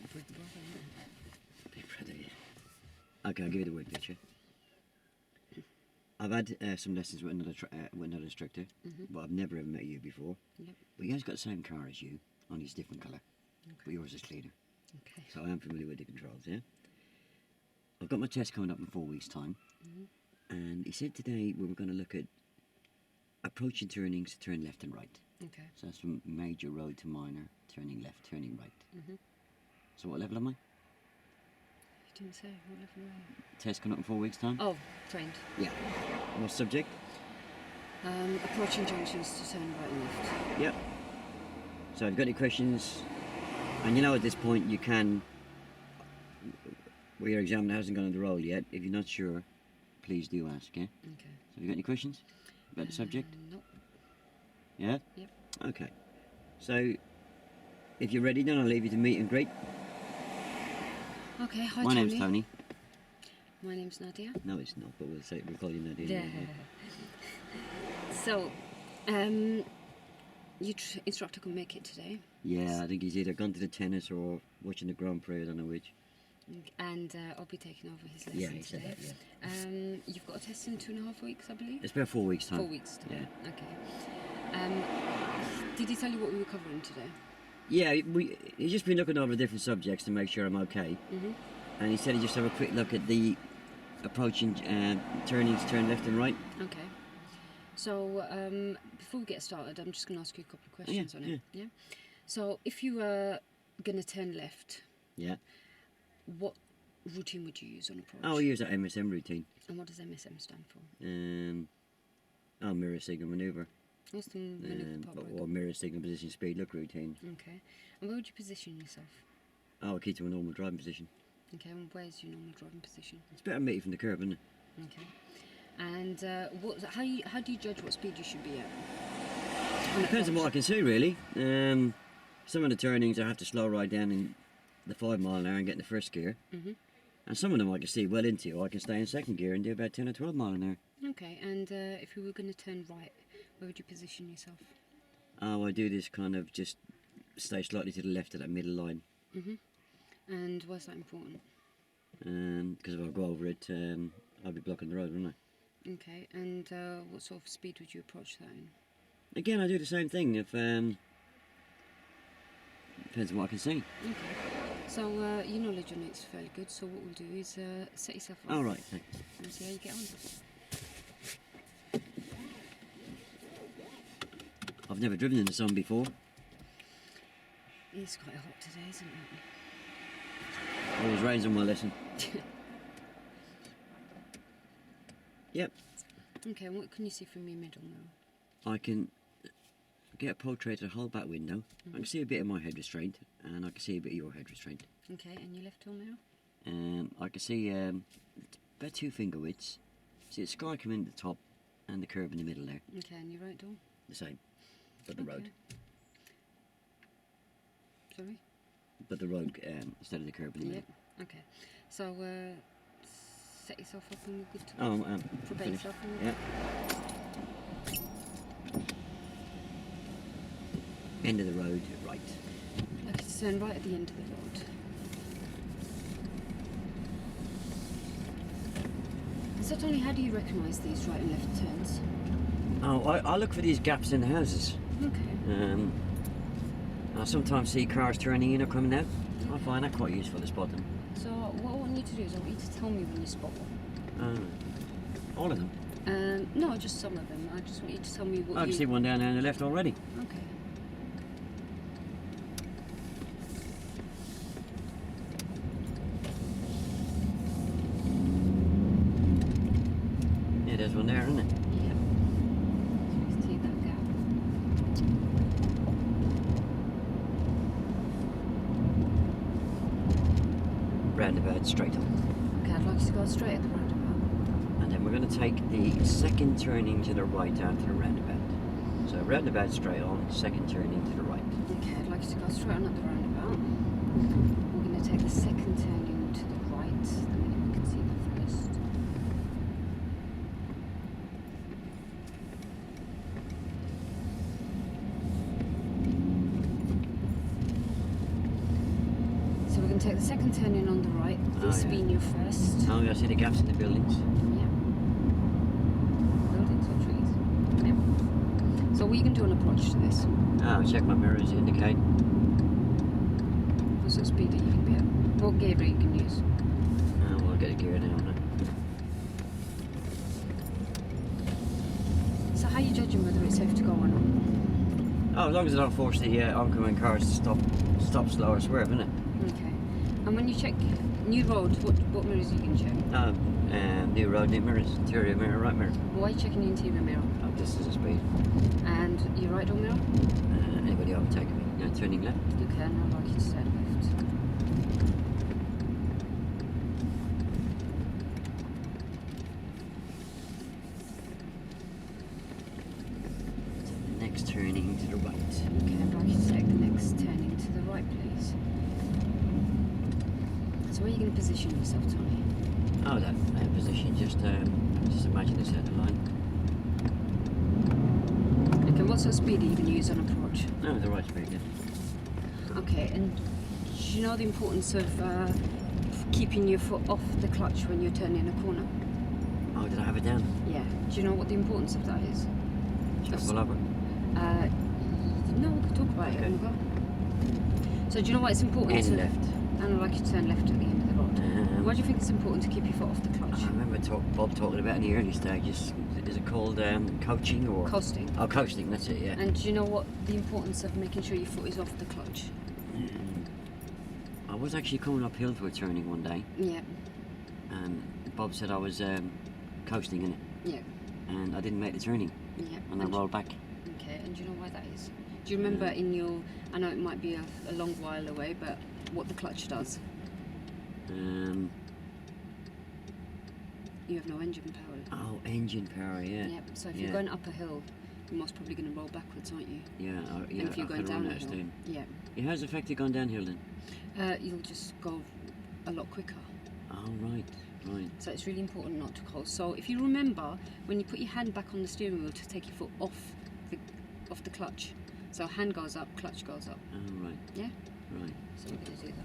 like Big Brother, isn't it? Big Brother, yeah. Okay, I'll give you the word picture. I've had some lessons with another instructor, but I've never ever met you before. Yep. But he has got the same car as you, only it's different colour. Okay. But yours is cleaner. Okay. So I am familiar with the controls, yeah? I've got my test coming up in 4 weeks' time. And he said today we were going to look at approaching turnings to turn left and right. Okay. So that's from major road to minor, turning left, turning right. So what level am I? You didn't say what level are you? Test coming up in 4 weeks' time? Oh, trained. Yeah. What subject? Approaching junctions to turn right and left. Yep. So if you've got any questions, and you know at this point you can, where your examiner hasn't gone on the roll yet, if you're not sure, please do ask, yeah? Okay. So have you got any questions about the subject? Nope. Yeah? Yep. Okay. So, if you're ready then I'll leave you to meet and greet. Okay, hi My Tony. name's Tony. My name's Nadia. No it's not, but we'll call you Nadia. Yeah. So, instructor couldn't make it today. Yeah, I think he's either gone to the tennis or watching the Grand Prix, I don't know which. And I'll be taking over his lesson Yeah, he said today. that, yeah. You've got a test in 2.5 weeks, I believe? It's about 4 weeks' time. 4 weeks time. Yeah. Okay. Did he tell you what we were covering today? Yeah, he's just been looking over different subjects to make sure I'm okay. And he said he'd just have a quick look at the approaching turnings, turn left and right. Okay. So, before we get started, I'm just going to ask you a couple of questions on it. Yeah. So, if you were going to turn left, Yeah. what routine would you use on approach? I'll use that MSM routine. And what does MSM stand for? Mirror signal maneuver. What's the maneuver part? Or mirror signal position speed look routine. Okay. And where would you position yourself? I'll keep to a normal driving position. Okay, and where's your normal driving position? It's better meet from the curb, isn't it? Okay. And how do you judge what speed you should be at? It depends on what I can see, really. Some of the turnings I have to slow right down in the 5 mile an hour and get in the first gear. And some of them I can see well into, or I can stay in second gear and do about 10 or 12 mile an hour. Okay, and if you were going to turn right, where would you position yourself? Oh, I do this kind of just stay slightly to the left of that middle line. And why is that important? Because if I go over it, I'll be blocking the road, won't I? Okay, and what sort of speed would you approach that in? Again, I do the same thing. If depends on what I can see. Okay. So your knowledge on it's fairly good. So what we'll do is set yourself up. All right. Thanks. And see how you get on. I've never driven in the sun before. It's quite hot today, isn't it? Always rains on my lesson. Yep. Okay, and what can you see from your middle now? I can get a portrait of the whole back window. I can see a bit of my head restraint, and I can see a bit of your head restraint. Okay, and your left door mirror? I can see about 2 finger widths. See the sky coming in at the top, and the curve in the middle there. Okay, and your right door? The same, but the road. Sorry? But the road instead of the curve in the middle. Yep. Okay. So set yourself up and we're good to go. Oh, prepare finished. yourself. Yeah. End of the road, right. Okay, turn right at the end of the road. So Tony, how do you recognise these right and left turns? Oh, I look for these gaps in the houses. Okay. I sometimes see cars turning in or coming out. I find that quite useful to spot them. So what I want you to do is I want you to tell me when you spot one. All of them? No, just some of them. I just want you to tell me what I can see one down there on the left already. Okay. Yeah, there's one there, isn't it? Yeah. So you can see that gap. Roundabout straight on. Okay, I'd like you to go straight at the roundabout. And then we're going to take the second turning to the right after the roundabout. So roundabout straight on, second turning to the right. Okay, I'd like you to go straight on at the roundabout. We're going to take the second turning to the right, the minute we can see the first. So we're going to take the second turn in on the right, this being your first. Oh, I see the gaps in the buildings. Yeah. Buildings or trees. Yeah. So what are you going to do on approach to this? Oh, check my mirrors, indicate. What's the speed that you can be at? What gear are you can use? Oh, well, I'll get a gear now. No? So how are you judging whether it's safe to go or not? Oh, as long as I don't force the oncoming cars to stop, slow or swerve, innit? Okay. And when you check new road, what mirrors are you going to check? New road, new mirrors, interior mirror, right mirror. Why are you checking the interior mirror? Oh, this is a speed. And your right door mirror? Anybody overtaking me? No, turning left. Okay, and I'd like you to turn left. Next turning to the right. Okay, I'd like you to take the next turning to the right, please. So where are you going to position yourself, Tony? Oh, that position, just imagine the centre line. Okay, what sort of speed are you going to use on approach? No, the right speed, yeah. Okay, and do you know the importance of keeping your foot off the clutch when you're turning a corner? Oh, did I have it down? Yeah. Do you know what the importance of that is? Should I pull over? No, we could talk about it when we go. So do you know why it's important End to... left. And I'd like you to turn left at the end of the road. Why do you think it's important to keep your foot off the clutch? I remember Bob talking about in the early stages. Is it called coaching or? Coasting. Oh, coasting, that's it, yeah. And do you know what the importance of making sure your foot is off the clutch? I was actually coming uphill for a turning one day, Yeah. and Bob said I was coasting in it, Yeah. and I didn't make the turning, Yeah. and I rolled back. Okay, and do you know why that is? Do you remember in your... I know it might be a long while away, but what the clutch does? You have no engine power. Oh, engine power, yeah. Yeah, so if you're going up a hill, you're most probably going to roll backwards, aren't you? Yeah, yeah. And if you're going down a hill, yeah. How's it affected going downhill then? You'll just go a lot quicker. Oh, right. So it's really important not to coast. So if you remember, when you put your hand back on the steering wheel, to take your foot off the clutch. So hand goes up, clutch goes up. Oh, right. Yeah? Right. So we're going to do that.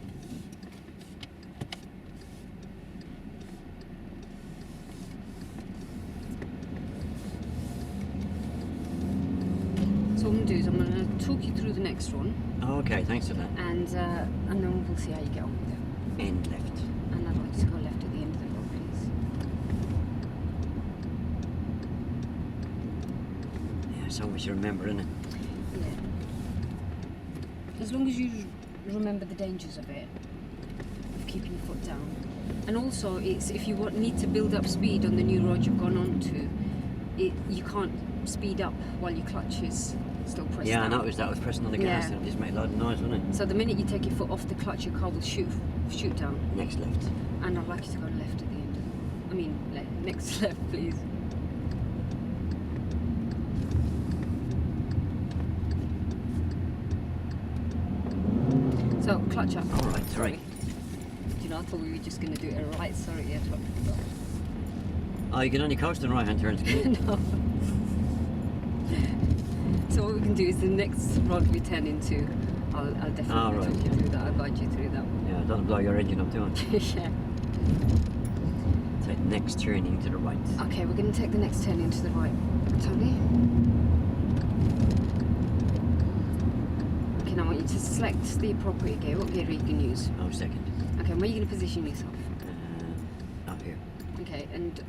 So what I'm going to do is I'm going to talk you through the next one. Oh, okay, thanks for that. And then we'll see how you get on with it. End left. And I'd like you to go left at the end of the road, please. Yeah, so much to remember, isn't it? Yeah. As long as you remember the dangers of it, of keeping your foot down. And also, it's if you need to build up speed on the new road you've gone on to, you can't speed up while your clutch is still pressed Yeah, down. I noticed that. I was pressing on the gas Yeah. and it just made a lot of noise, wouldn't it? So the minute you take your foot off the clutch, your car will shoot down. Next left. And I'd like you to go left at the end. Next left, please. So, clutch up. All right, sorry. Do you know, I thought we were just going to do it right. Sorry, yeah. Oh, you can only coast on right-hand turns, can you? No. So what we can do is the next road we turn into, I'll definitely talk you through that. I'll guide you through that one. Yeah, don't blow your engine up, do I? Yeah. Take next turning to the right. Okay, we're going to take the next turn into the right, Tony. Okay, now I want you to select the appropriate gear. What gear are you going to use? Oh, second. Okay, and where are you going to position yourself? Up here. Okay, and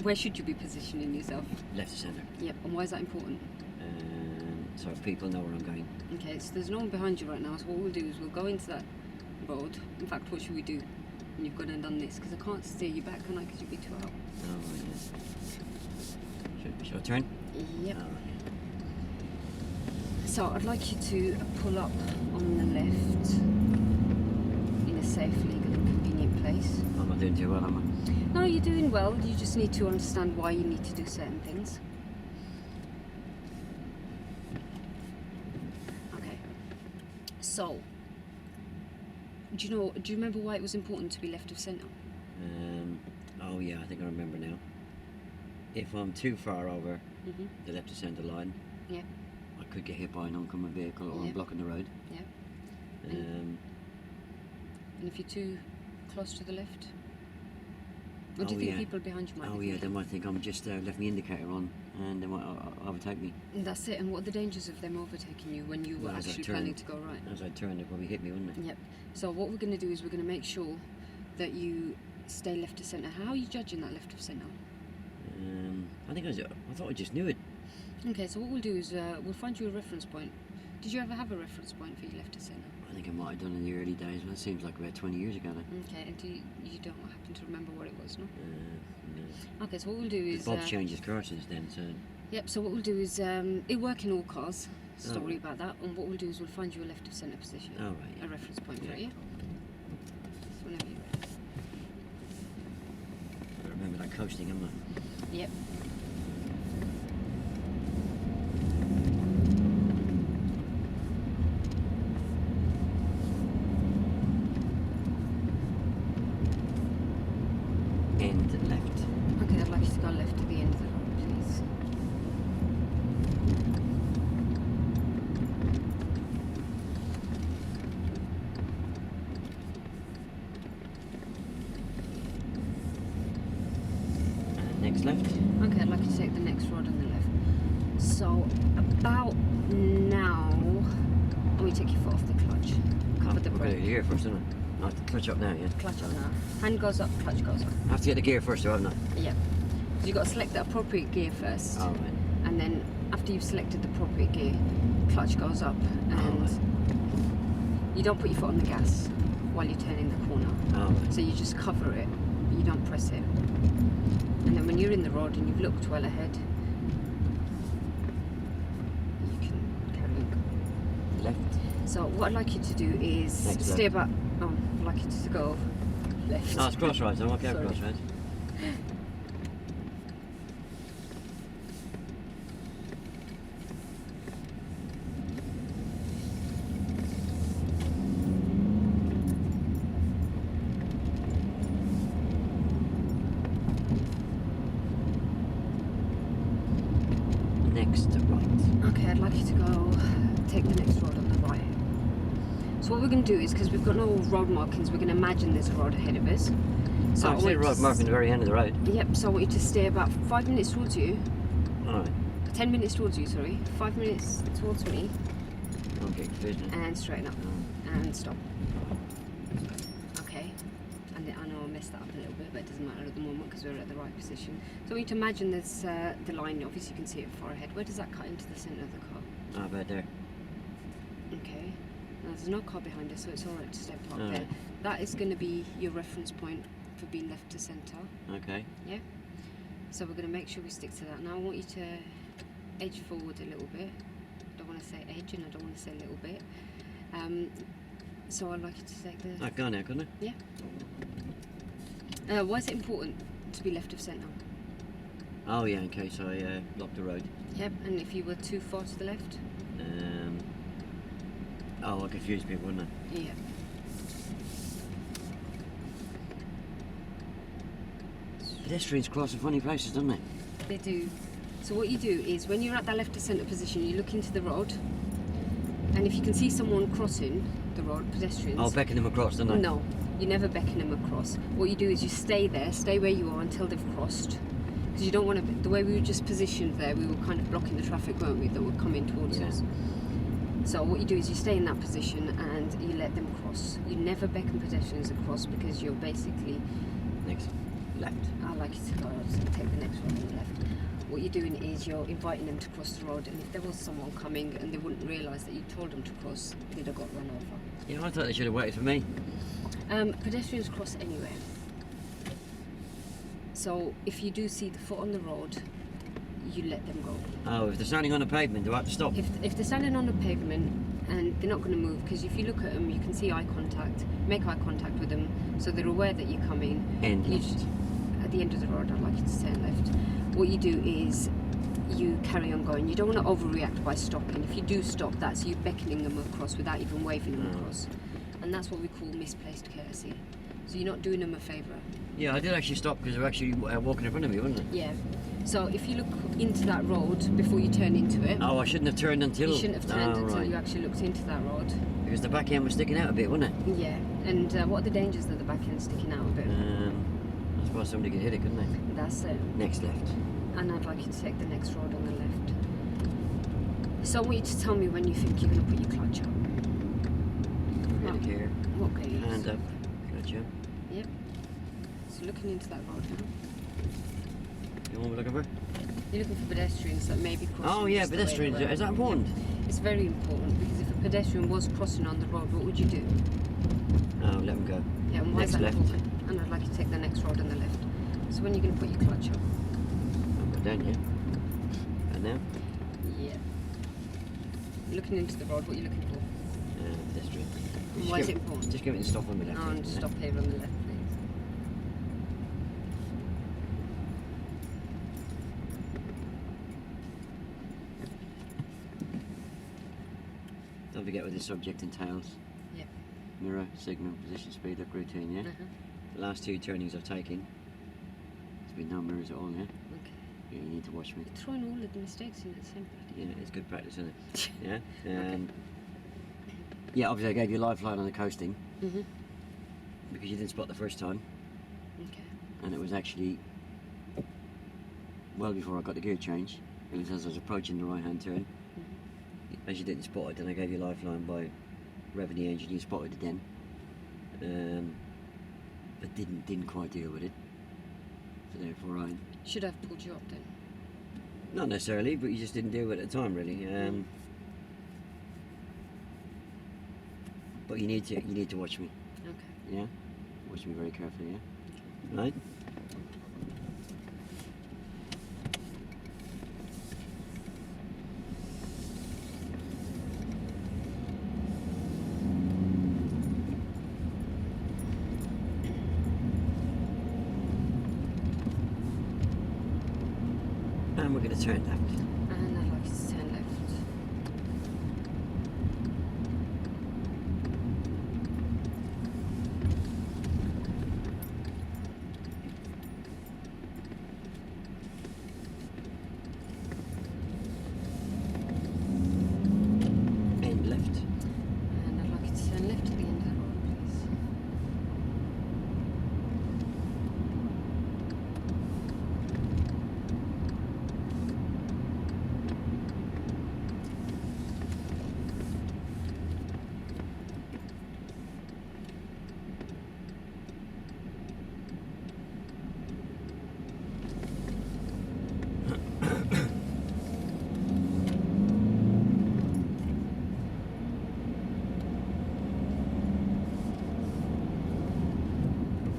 where should you be positioning yourself? Left to centre. Yep, and why is that important? So people know where I'm going. Okay, so there's no one behind you right now, so what we'll do is we'll go into that road. In fact, what should we do when you've gone and done this? Because I can't steer you back, can I? Because you'll be too out. Oh, right, yes. Should I turn? Yep. Oh, right. So I'd like you to pull up on the left in a safe, legal and convenient place. I'm not doing too well, am I? No, you're doing well. You just need to understand why you need to do certain things. Okay. So, do you remember why it was important to be left of centre? Oh yeah, I think I remember now. If I'm too far over the left to centre line, Yeah. I could get hit by an oncoming vehicle or I'm blocking the road. Yeah. And if you're too close to the left, what do Oh, you think yeah. people behind you might Oh be yeah, they thinking? might think I'm just left my indicator on, and they might overtake me. And that's it. And what are the dangers of them overtaking you when you were Well, as I actually turn- planning to go right? As I turn, they'll probably hit me, wouldn't they? Yep. So what we're going to do is we're going to make sure that you stay left to centre. How are you judging that left of centre? I think I thought I just knew it. Okay, so what we'll do is we'll find you a reference point. Did you ever have a reference point for your left to centre? I think I might have done in the early days, but it seems like about 20 years ago now. Okay, and you don't happen to remember what it was, no? No. Okay, so what we'll do is... Bob's changed his car since then, so... Yep, so what we'll do is, it works in all cars, so don't Oh. worry about that. And what we'll do is we'll find you a left of centre position. Oh, right, yeah. A reference point for Yeah. it, yeah? So whenever you're ready. I remember that coasting, haven't I? Yep. End left. Okay, I'd like you to go left to the end of the road, please. And next left. Okay, I'd like you to take the next road on the left. So, about now, let me take your foot off the clutch. Cover the We've got to brake. get the gear first, don't I? I have to clutch up now, yeah? Clutch up now. Hand goes up, clutch goes up. I have to get the gear first, though, haven't I? Yep. So you've got to select the appropriate gear first. Oh, right. And then after you've selected the appropriate gear, clutch goes up and you don't put your foot on the gas while you're turning the corner. Oh, right. So you just cover it, but you don't press it. And then when you're in the road and you've looked well ahead, you can carry on. Left. So what I'd like you to do is Next stay left. about, I'd like you to go left. Oh, it's crossroads. I'm okay, Sorry. crossroads. Next right. Okay, I'd like you to go take the next road on the right. So what we're going to do is, because we've got no road markings, we're going to imagine there's a road ahead of us. So I I see the want road to marking at the very end of the road. Yep, so I want you to stay about 5 minutes towards you, Alright. 10 minutes towards you, sorry, 5 minutes towards me, I'll get confused now. and straighten up, Oh. and stop. Okay, and I know I messed that up a little bit, but it doesn't matter at the moment because we're at the right position. So I want you to imagine there's the line, obviously you can see it far ahead. Where does that cut into the centre of the car? Oh, about there. Okay, now there's no car behind us, so it's alright to stay parked there. Alright. That is going to be your reference point for being left to centre. Okay. Yeah. So we're going to make sure we stick to that. Now I want you to edge forward a little bit. I don't want to say edge and I don't want to say a little bit. So I'd like you to take the... I'd go now, couldn't I? Yeah. Why is it important to be left of centre? Oh, yeah, in case I block the road. Yep. And if you were too far to the left? Oh, I confuse people, wouldn't I? Yeah. Pedestrians cross in funny places, don't they? They do. So what you do is when you're at that left to centre position, you look into the road, and if you can see someone crossing the road, pedestrians. I'll beckon them across, don't I? No, you never beckon them across. What you do is you stay there, stay where you are until they've crossed. Because you don't want to, the way we were just positioned there, we were kind of blocking the traffic, weren't we, that were coming towards Yeah. us. So what you do is you stay in that position and you let them cross. You never beckon pedestrians across because you're basically, Next. Left. I like you to go, take the next one on the left. What you're doing is you're inviting them to cross the road, and if there was someone coming and they wouldn't realise that you told them to cross, they'd have got run over. Yeah, I thought they should have waited for me. Pedestrians cross anywhere. So if you do see the foot on the road, you let them go. Oh, if they're standing on the pavement, do I have to stop? If they're standing on the pavement and they're not going to move, because if you look at them, you can see eye contact. Make eye contact with them so they're aware that you're coming. End You left. just- at the end of the road, I'd like you to turn left. What you do is you carry on going. You don't want to overreact by stopping. If you do stop, that's you beckoning them across without even waving them Oh. across. And that's what we call misplaced courtesy. So you're not doing them a favour. Yeah, I did actually stop because they were actually walking in front of me, wasn't it? Yeah. So if you look into that road before you turn into it, Oh, I shouldn't have turned until... you shouldn't have turned Oh, until right. you actually looked into that road. Because the back end was sticking out a bit, wasn't it? Yeah. And what are the dangers that the back end's sticking out a bit? I suppose somebody could hit it, couldn't they? That's it. Next left. And I'd like you to take the next road on the left. So I want you to tell me when you think you're going to put your clutch up. Right here. What please? Hand up. Gotcha. Yep. So looking into that road now. You know what we're looking for? You're looking for pedestrians that may be crossing. Oh yeah, just the way pedestrians. they were. Is that important? It's very important because if a pedestrian was crossing on the road, what would you do? Oh, let them go. Yeah, and why is Next that left. important? And I'd like you to take the next road on the left. So when are you going to put your clutch up? I'll go down, yeah. And now? Yeah. Looking into the road, what are you looking for? Pedestrian. And why is it important? Just give me the stop on the left. Oh, and stop here on the left, please. Don't forget what this subject entails. Yep. Mirror, signal, position, speed, look, routine, yeah? Uh-huh. The last 2 turnings I've taken, there's been no mirrors at all, yeah? Okay. Yeah, you need to watch me. You're throwing all of the mistakes in at the same time. Yeah, it's good practice, isn't it? Yeah? Okay. Yeah, obviously I gave you a lifeline on the coasting Mm-hmm. because you didn't spot the first time, Okay. and it was actually well before I got the gear change. It was as I was approaching the right-hand turn. Mm-hmm. As you didn't spot it, then I gave you a lifeline by revving the engine. You spotted it then, but didn't quite deal with it. So therefore, I Should I have pulled you up then? not necessarily, but you just didn't deal with it at the time, really. But you need to watch me. Okay. Yeah, watch me very carefully. Yeah, right. And we're going to turn left. And I'd like you to turn left. End left. And I'd like you to turn left at the end of the road, please.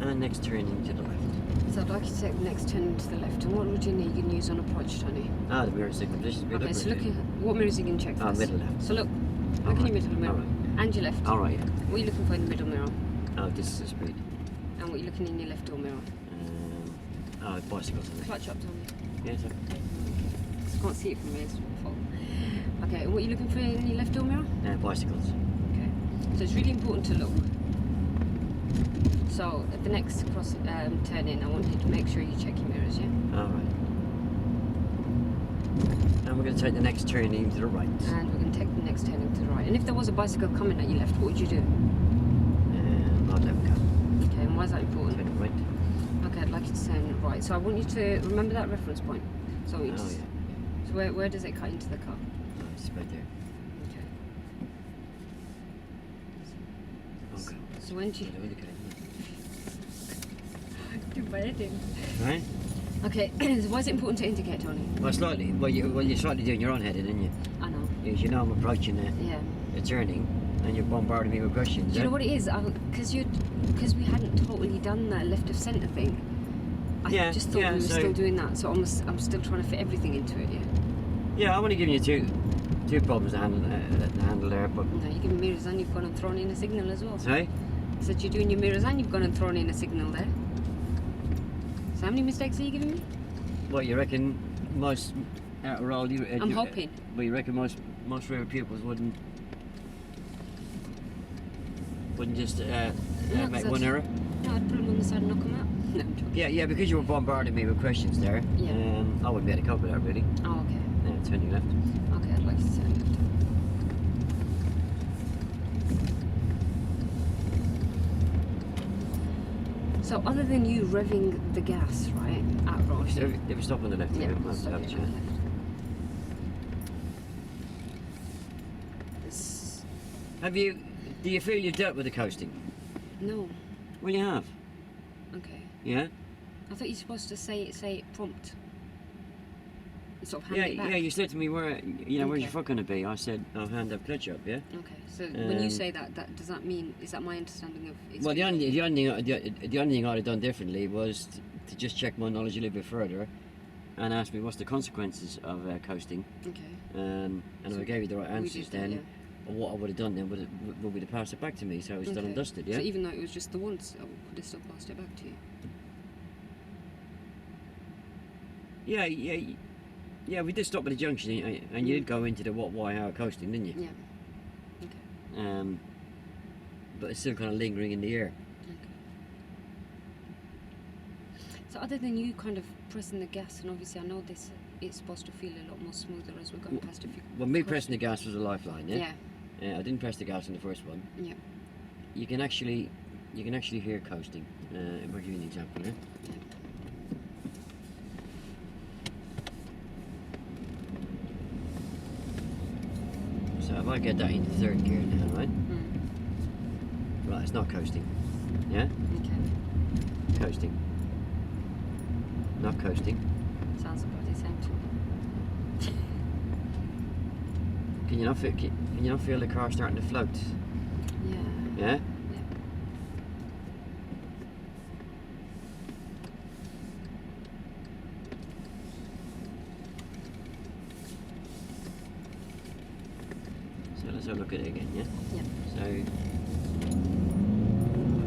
And next turning to the left. So I'd like you to take the next turn to the left. And what would you need? You can use on approach, Tony. Ah, the mirror signal position. Speed, Okay, look, so look routine. at what mirrors are you going to check Ah, first? middle left. So look in your middle mirror. Alright. And your left. All right. Yeah. What are you looking for in the middle mirror? Oh, this is the speed. And what are you looking in your left door mirror? Oh, bicycles. Isn't it? Clutch up, Tony. Yeah, so. I can't see it from here, it's my fault. Okay, and what are you looking for in your left door mirror? Bicycles. Okay. So it's really important to look. So at the next turn in, I want you to make sure you check your mirrors, yeah? All right. And we're going to take the next turning to the right. And we're going to take the next turning to the right. And if there was a bicycle coming at your left, what would you do? I'll let them go. Okay, and why is that important? Turn right. Okay, I'd like you to turn right. So I want you to remember that reference point. So Oh, it's, yeah. so where does it cut into the car? Oh, it's right there. Okay. Okay. So when do you... Yeah, okay. Do my head in. Right? Okay, so why is it important to indicate, Tony? Well, slightly. Well, you're slightly doing your own heading, aren't you? I know. Because you know I'm approaching Yeah. the turning, and you're bombarding me with questions. Do you know what it is? Because we hadn't totally done that left of centre thing. I Yeah, just thought yeah, we were so- still doing that, so I'm still trying to fit everything into it. Yeah. Yeah, I'm only giving you two problems to handle there, but No, you're giving mirrors and you've gone and thrown in a signal as well. sorry. I said you're doing your mirrors and you've gone and thrown in a signal there. So how many mistakes are you giving me? What you reckon most out of all you? I'm hoping. Well, you reckon most real pupils wouldn't just No, 'cause make I one just- error? No, I'd put them on the side and knock them out. No, I'm joking. Yeah, because you were bombarding me with questions there. Yeah. I wouldn't be able to cope with that, really. Oh, okay. Yeah, turning left. Okay, I'd like to turn left. So other than you revving the gas, right, at Roche, They were stop on the left. yeah, I'll stop have a it chat. on the left. This- Do you feel you've dealt with the coasting? No, Well, you have. okay. Yeah? I thought you're supposed to say it prompt. And sort of hand it back. Yeah, you said to me, where's your Okay. foot going to be? I said, I'll hand the clutch up, yeah? Okay, so when you Um, say that does that mean, is that my understanding of it's Well, the gonna only be- thing I'd have done differently was to just check my knowledge a little bit further and ask me what's the consequences of coasting. Okay. And if So I gave you the right we answers, did that, then yeah. what I would have done then would be to pass it back to me, so it's done and Okay. dusted, yeah? So even though it was just the once, I would have still passed it back to you. Yeah, we did stop at the junction, and you did go into the what, why, how coasting, didn't you? Yeah. Okay. But it's still kind of lingering in the air. Okay. So other than you kind of pressing the gas, and obviously I know this, it's supposed to feel a lot more smoother as we're going past a few. Well, me pressing the gas was a lifeline, yeah? Yeah. I didn't press the gas on the first one. Yeah. You can actually hear coasting. I'll give you an example, yeah? Yeah. So if I get that into third gear now, right? Mm. Right, it's not coasting. Yeah? Okay. Coasting. Not coasting. Sounds about the same to me. Can you not feel the car starting to float? Yeah. Yeah? Yeah. So let's have a look at it again, yeah? Yeah. So I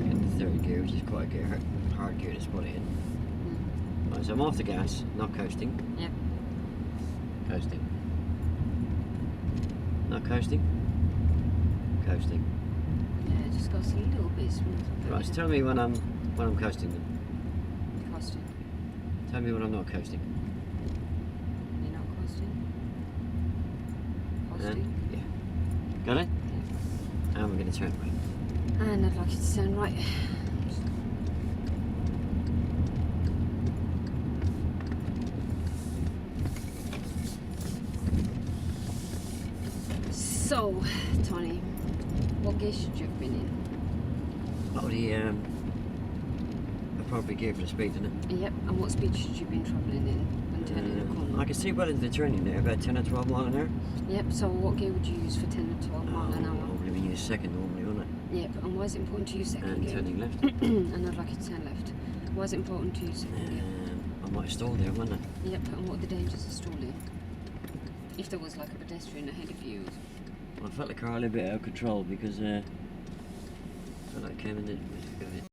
get the third gear, which is quite a hard gear to spot it in. Mm. Right, so I'm off the gas, not coasting. Yeah. Coasting. Not coasting. Coasting. Yeah, it just goes a little bit smoother. Right, so tell me when I'm coasting then. Coasting. Tell me when I'm not coasting. You're not coasting? Coasting? And, yeah. Got it? And we're going to turn right. And I'd like you to turn right. So, Tony, what gear should you have been in? Oh, the appropriate gear for the speed, isn't it? Yep, and what speed should you have been travelling in when turning a corner? I can see well into the turning there, about 10 or 12 mile an hour. Yep, so what gear would you use for 10 or 12 mile an hour? Probably we use second normally, wouldn't Yep, and why is it important to use it? second And gear? turning left. And I'd like you to turn left. Why is it important to use second gear? I might have stalled there, wouldn't I? Yep, and what are the dangers of stalling? If there was like a pedestrian ahead of you. I felt the car a little bit out of control because I felt like I came in with a bit